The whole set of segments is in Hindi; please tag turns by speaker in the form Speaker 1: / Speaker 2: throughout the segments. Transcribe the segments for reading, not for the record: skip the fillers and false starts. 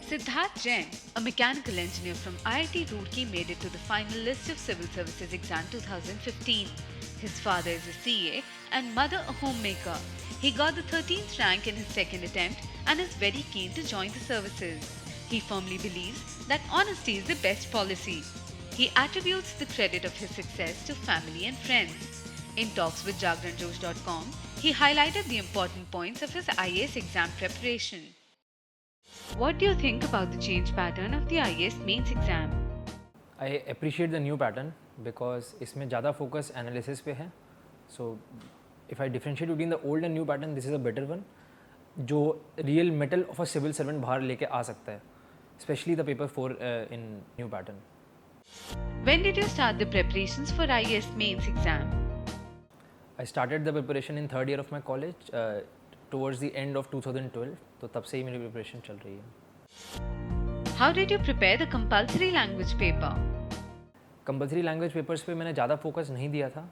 Speaker 1: Siddharth Jain, a mechanical engineer from IIT Roorkee, made it to the final list of Civil Services Exam 2015. His father is a CA and mother a homemaker. He got the 13th rank in his second attempt and is very keen to join the services. He firmly believes that honesty is the best policy. He attributes the credit of his success to family and friends. In talks with JagranJosh.com, he highlighted the important points of his IAS exam preparation. What do you think about the change pattern of the IAS mains exam?
Speaker 2: I appreciate the new pattern because इसमें ज़्यादा focus analysis पे है. So if I differentiate between the old and new pattern, this is a better one. जो real metal of a civil servant बाहर लेके आ सकता है, especially the paper 4 in new pattern.
Speaker 1: When did you start the preparations for IAS mains exam?
Speaker 2: I started the preparation in third year of my college towards the end of 2012. तो तब से ही मेरी preparation चल रही है.
Speaker 1: How did you prepare the compulsory language paper?
Speaker 2: Compulsory language papers पे मैंने ज़्यादा फोकस नहीं दिया था.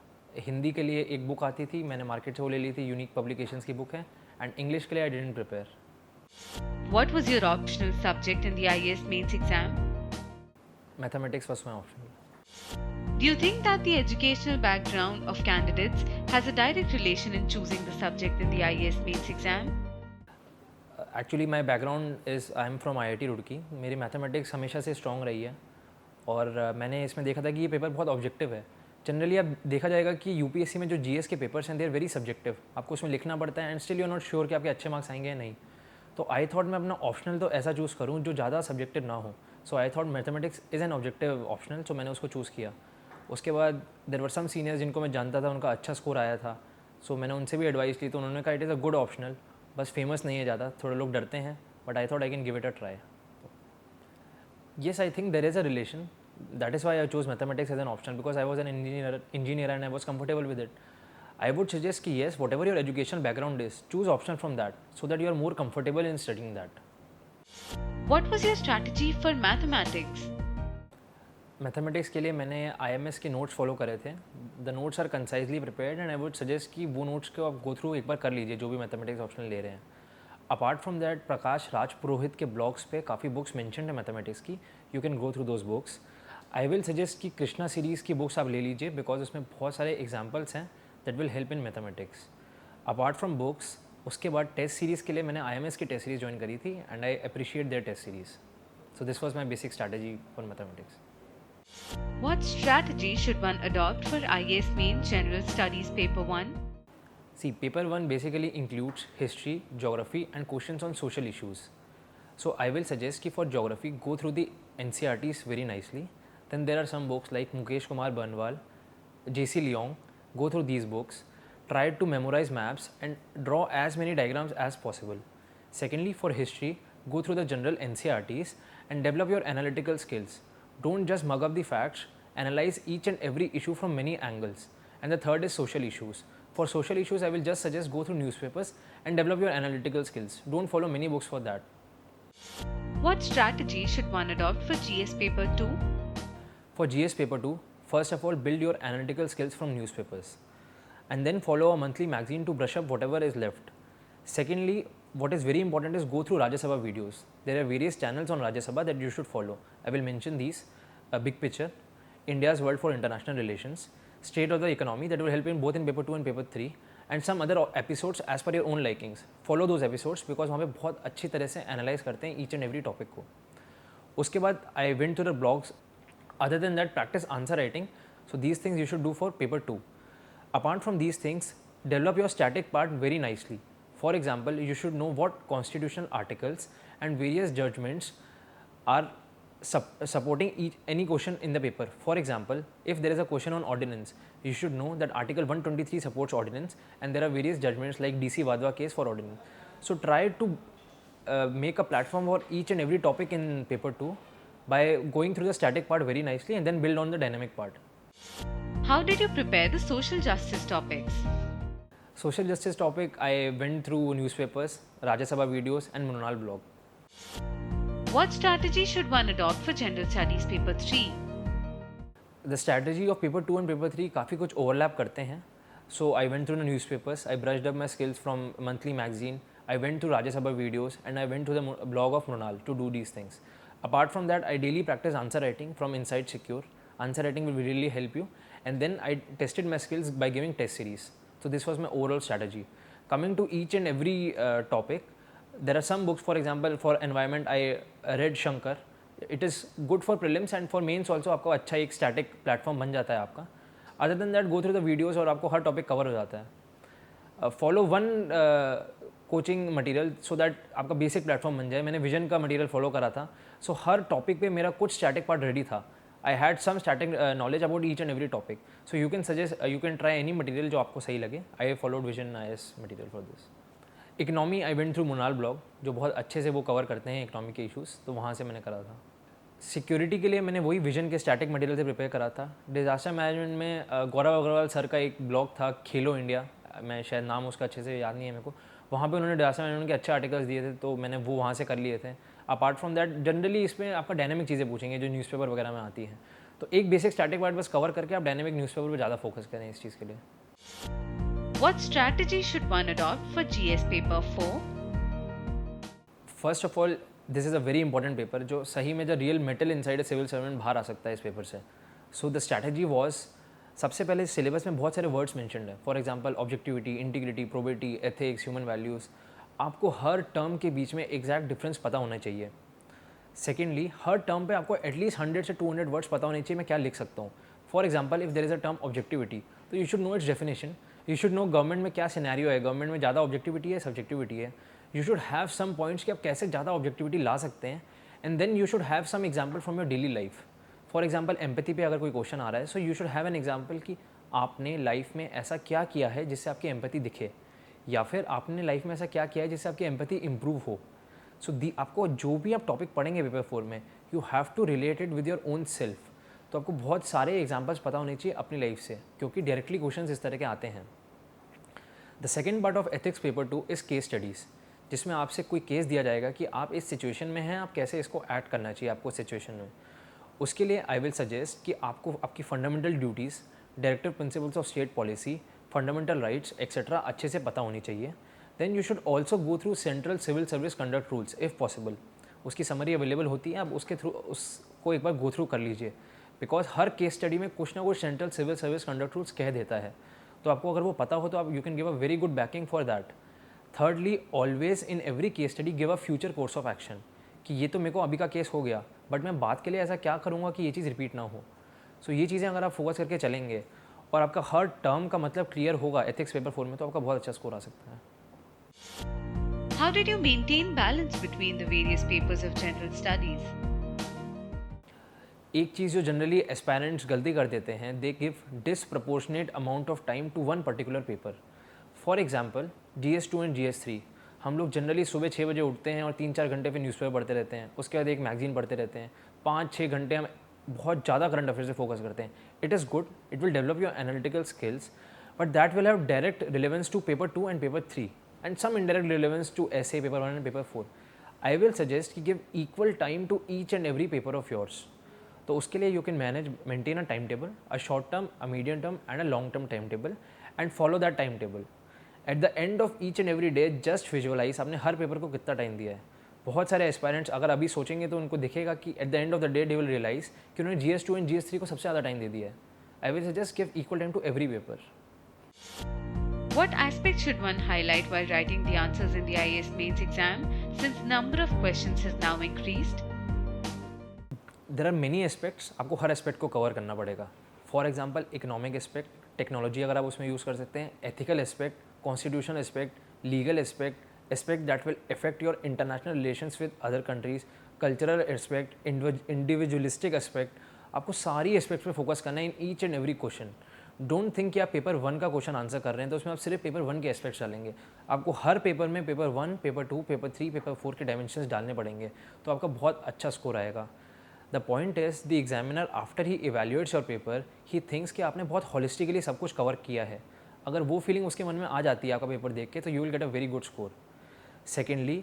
Speaker 2: हिंदी के लिए एक बुक आती थी, मैंने मार्केट से वो ले ली थी, यूनिक पब्लिकेशंस की बुक है. एंड इंग्लिश के लिए I didn't prepare.
Speaker 1: What was your optional subject in the IAS mains exam?
Speaker 2: Mathematics was my option.
Speaker 1: Do you think that the educational background of candidates has a direct relation in choosing the subject in the IAS mains exam?
Speaker 2: Actually my background is I am from IIT Roorkee. मेरी मैथमेटिक्स हमेशा से स्ट्रॉन्ग रही है और मैंने इसमें देखा था कि ये पेपर बहुत ऑब्जेक्टिव है. जनरली अब देखा जाएगा कि यूपीएससी में जो जीएस के पेपर्स हैं दे आर वेरी सब्जेक्टिव. आपको उसमें लिखना पड़ता है and still you are not sure कि आपके अच्छे मार्क्स आएंगे या नहीं. तो आई थॉट मैं अपना ऑप्शनल तो ऐसा चूज़ करूँ जो ज़्यादा सब्जेक्टिव ना हो. So I thought mathematics is an objective optional, so मैंने उसको चूज़ किया. उसके बाद देर वर सम सीनियर्स जिनको मैं जानता था, उनका अच्छा स्कोर आया था. सो मैंने उनसे भी एडवाइस ली तो उन्होंने कहा it is a good optional, बस फेमस नहीं है ज़्यादा, थोड़े लोग डरते हैं, but I thought I can give it a try. Yes, I think there is a relation. That is why I chose mathematics as an option, because I was an engineer and I was comfortable with it. I would suggest कि yes, whatever your educational background is, choose option from that so that you are more comfortable in studying that.
Speaker 1: What was your strategy for mathematics?
Speaker 2: Mathematics के लिए मैंने IMS के नोट्स फॉलो करे थे. The notes are concisely prepared and I would suggest कि वो नोट्स को आप गो थ्रू एक बार कर लीजिए जो भी मैथमेटिक्स ऑप्शनल ले रहे हैं. Apart from that, Prakash Raj Purohit के ब्लॉग्स पे काफ़ी बुक्स मेंशन्ड है मैथमेटिक्स की. You can go through those books. I will suggest कि कृष्णा सीरीज़ की बुक्स आप ले लीजिए बिकॉज उसमें बहुत सारे एग्जाम्पल्स हैं that will help in mathematics. Apart from books, उसके बाद टेस्ट सीरीज़ के लिए मैंने IMS की टेस्ट सीरीज़ ज्वाइन करी थी and I appreciate their test series. So this was my basic strategy for mathematics.
Speaker 1: What strategy should one adopt for IAS mains general studies paper 1?
Speaker 2: See, paper 1 basically includes history, geography and questions on social issues. So I will suggest कि for geography, go through the NCERTs very nicely. Then there are some books like Mukesh Kumar Banwal, JC Leong. Go through these books. Try to memorize maps and draw as many diagrams as possible. Secondly, for history, go through the general NCERTs and develop your analytical skills. Don't just mug up the facts, analyze each and every issue from many angles. And the third is social issues. For social issues, I will just suggest go through newspapers and develop your analytical skills. Don't follow many books for that.
Speaker 1: What strategy should one adopt for GS paper 2?
Speaker 2: For GS paper 2, first of all, build your analytical skills from newspapers. And then follow a monthly magazine to brush up whatever is left. Secondly, what is very important is go through Rajya Sabha videos. There are various channels on Rajya Sabha that you should follow. I will mention these: a big picture, India's world for international relations, state of the economy, that will help in both in paper 2 and paper 3, and some other episodes as per your own likings. Follow those episodes because वहाँ पे बहुत अच्छी तरह से analyze करते हैं each and every topic को. उसके बाद I went to the blogs. Other than that, practice answer writing. So these things you should do for paper 2. Apart from these things, develop your static part very nicely. For example, you should know what constitutional articles and various judgments are supporting any question in the paper. For example, if there is a question on ordinance, you should know that Article 123 supports ordinance and there are various judgments like DC Wadhwa case for ordinance. So try to make a platform for each and every topic in paper 2 by going through the static part very nicely and then build on the dynamic part.
Speaker 1: How did you prepare the social justice topics?
Speaker 2: Social justice topic, I went through newspapers, Rajya Sabha videos and Munal blog.
Speaker 1: What strategy should one adopt for general studies paper 3?
Speaker 2: The strategy of paper 2 and paper 3 काफ़ी कुछ overlap करते हैं. So I went through the newspapers, I brushed up my skills from monthly magazine, I went to Rajya Sabha videos and I went to the blog of Mrunal to do these things. Apart from that, I daily practice answer writing from Inside Secure. Answer writing will really help you. And then I tested my skills by giving test series. So this was my overall strategy. Coming to each and every topic, there are some books, for example, for environment, I read Shankar. It is good for prelims and for mains also. आपको अच्छा एक static platform बन जाता है आपका. Other than that, go through the videos और आपको हर topic cover हो जाता है. Follow one coaching material so that आपका बेसिक प्लेटफॉर्म बन जाए. मैंने विजन का मटेरियल फॉलो करा था. सो हर टॉपिक पे मेरा कुछ स्टैटिक पार्ट रेडी था. I had some static knowledge about each and every topic. So you can suggest, you can try any material जो आपको सही लगे. I followed Vision IAS material for this. Economy I went through Mrunal blog, जो बहुत अच्छे से वो कवर करते हैं इकनॉमी के इशूज़, तो वहाँ से मैंने करा था. सिक्योरिटी के लिए मैंने वही विजन के स्टैटिक मटेरियल से प्रिपेयर करा था. डिज़ास्टर मैनेजमेंट में गौरव अग्रवाल सर का एक ब्लॉग था खेलो इंडिया, मैं शायद नाम उसका अच्छे से याद नहीं है मेरे को. वहाँ पे उन्होंने डिज़ास्टर मैनेजमेंट के अच्छे आर्टिकल्स दिए थे, तो मैंने वो वहाँ से कर लिए थे. अपार्ट फ्रॉम दैट जनरली इसमें आपका डायनेमिक चीज़ें पूछेंगे जो न्यूज़पेपर वगैरह में आती हैं. तो एक बेसिक स्टैटिक पार्ट बस कवर करके आप डायनेमिक न्यूज़पेपर पर ज़्यादा फोकस करें इस चीज़ के लिए.
Speaker 1: What strategy should one adopt for GS paper 4?
Speaker 2: First of all, this is a very important paper जो सही में जो real mettle inside civil servant बाहर आ सकता है इस पेपर से. सो द स्ट्रैटेजी वॉज, सबसे पहले सिलेबस में बहुत सारे वर्ड्स मेंशन्ड है. For example objectivity, integrity, probability, ethics, human values. आपको हर टर्म के बीच में एग्जैक्ट डिफरेंस पता होना चाहिए. सेकेंडली, हर टर्म पे आपको एटलीस्ट 100 से 200 वर्ड्स पता होने चाहिए मैं क्या लिख सकता हूँ. For example if there is a term objectivity, तो you should know its definition. You should know government में क्या सिनेरियो है, गवर्नमेंट में ज़्यादा ऑब्जेक्टिविटी है, सब्जेक्टिविटी है. You should have some points कि आप कैसे ज़्यादा ऑब्जेक्टिविटी ला सकते हैं. And then you should have some example from your daily life. For example empathy पे अगर कोई क्वेश्चन आ रहा है, so you should have an example कि आपने लाइफ में ऐसा क्या किया है जिससे आपकी एम्पैथी दिखे, या फिर आपने लाइफ में ऐसा क्या किया है जिससे आपकी एम्पैथी इंप्रूव हो. सो आपको जो भी आप टॉपिक पढ़ेंगे पेपर 4 में, you have to relate it with your own self. तो आपको बहुत सारे एग्जाम्पल्स पता होने चाहिए अपनी लाइफ से, क्योंकि डायरेक्टली क्वेश्चन इस तरह के आते हैं. The second part of ethics paper 2 is case studies, जिसमें आपसे कोई केस दिया जाएगा कि आप इस सिचुएशन में हैं, आप कैसे इसको ऐड करना चाहिए आपको सिचुएशन में. उसके लिए आई विल सजेस्ट कि आपको आपकी fundamental duties, directive principles of state policy, fundamental rights etcetera अच्छे से पता होनी चाहिए. Then you should also go through central civil service conduct rules if possible. उसकी समरी अवेलेबल होती है, आप उसके थ्रू उसको एक बार गो थ्रू कर लीजिए. बिकॉज हर केस स्टडी में कुछ ना कुछ central civil service conduct rules कह देता है. तो आपको अगर वो पता हो तो आप you can give a very good banking for that. Thirdly, always in every case study give a future course of action, कि ये तो मेरे को अभी का केस हो गया, बट मैं बात के लिए ऐसा क्या करूँगा कि ये चीज़ रिपीट ना हो. सो ये चीज़ें अगर आप फोकस करके चलेंगे और आपका हर टर्म का मतलब क्लियर होगा एथिक्स पेपर 4 में, तो आपका बहुत अच्छा स्कोर आ सकता है.
Speaker 1: How did you maintain balance between the various papers of general studies?
Speaker 2: एक चीज़ जो जनरली एस्पायरेंट्स गलती कर देते हैं, they give disproportionate amount of time to one particular paper. For example GS2 and GS3, हम लोग जनरली सुबह 6 बजे उठते हैं और 3-4 घंटे फिर न्यूज़पेपर पढ़ते रहते हैं. उसके बाद एक मैगजीन पढ़ते रहते हैं. 5-6 घंटे हम बहुत ज़्यादा करंट अफेयर्स पे फोकस करते हैं. It is good, it will develop your analytical skills, but that will have direct relevance to paper 2 and paper 3 and some indirect relevance to essay paper 1 and paper 4. I will suggest कि give equal time to each and every paper of yours. तो उसके लिए you can maintain a timetable, a short term, a medium term and a long term timetable, and follow that timetable. At the end of each and every day, just visualize आपने हर पेपर को कितना टाइम दिया है. बहुत सारे एस्पायरेंट्स अगर अभी सोचेंगे तो उनको दिखेगा कि at the end of the day they will realize कि उन्होंने GS2 and GS3 को सबसे ज़्यादा टाइम दे दिया है. I will suggest give equal time to every paper.
Speaker 1: What aspects should one highlight while writing the answers in the IAS mains exam, since number of questions has now increased?
Speaker 2: There are many aspects. आपको हर एस्पेक्ट को कवर करना पड़ेगा. For example economic aspect, technology अगर आप उसमें यूज़ कर सकते हैं, ethical aspect, constitutional aspect, legal aspect, aspect that will affect your international relations with other countries, cultural aspect, individualistic aspect. आपको सारी एस्पेक्ट पे फोकस करना है in each and every question. Don't think कि आप पेपर 1 का क्वेश्चन आंसर कर रहे हैं तो उसमें आप सिर्फ पेपर 1 के एस्पेक्ट्स डालेंगे. आपको हर पेपर में पेपर 1, पेपर 2, पेपर 3, पेपर 4 के डायमेंशंस डालने पड़ेंगे, तो आपका बहुत अच्छा स्कोर आएगा. The point is the examiner after he evaluates your paper, he thinks कि आपने बहुत हॉलिस्टिकली सब कुछ कवर किया है. अगर वो फीलिंग उसके मन में आ जाती है आपका पेपर देख के, तो you will get a very good score. Secondly,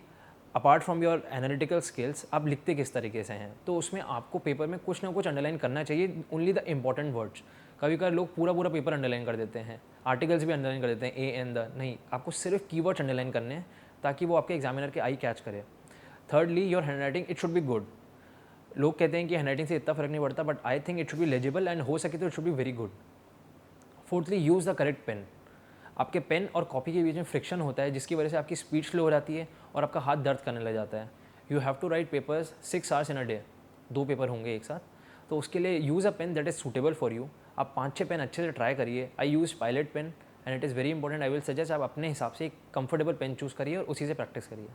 Speaker 2: apart from your analytical skills, आप लिखते किस तरीके से हैं, तो उसमें आपको पेपर में कुछ ना कुछ अंडरलाइन करना चाहिए, ओनली द इंपॉर्टेंट वर्ड्स. कभी कभी लोग पूरा पेपर अंडरलाइन कर देते हैं, आर्टिकल्स भी अंडरलाइन कर देते हैं, ए एंड द. नहीं, आपको सिर्फ कीवर्ड्स अंडरलाइन करने हैं, ताकि वो आपके एग्जामिनर के आई कैच करे. Thirdly, your handwriting it should be good. लोग कहते हैं कि हैंडराइटिंग से इतना फ़र्क नहीं पड़ता, but I think it should be legible and हो सके तो it should be very good. Fourthly, use the correct pen. आपके पेन और कॉपी के बीच में फ्रिक्शन होता है जिसकी वजह से आपकी स्पीड स्लो हो जाती है और आपका हाथ दर्द करने लग जाता है. You have to write papers 6 hours in a day. 2 paper होंगे एक साथ, तो उसके लिए use a pen that is suitable for you. आप 5-6 पेन अच्छे से ट्राई करिए. I use Pilot pen and it is very important. I will suggest आप अपने हिसाब से एक कंफर्टेबल पेन चूज़ करिए और उसी से प्रैक्टिस करिए.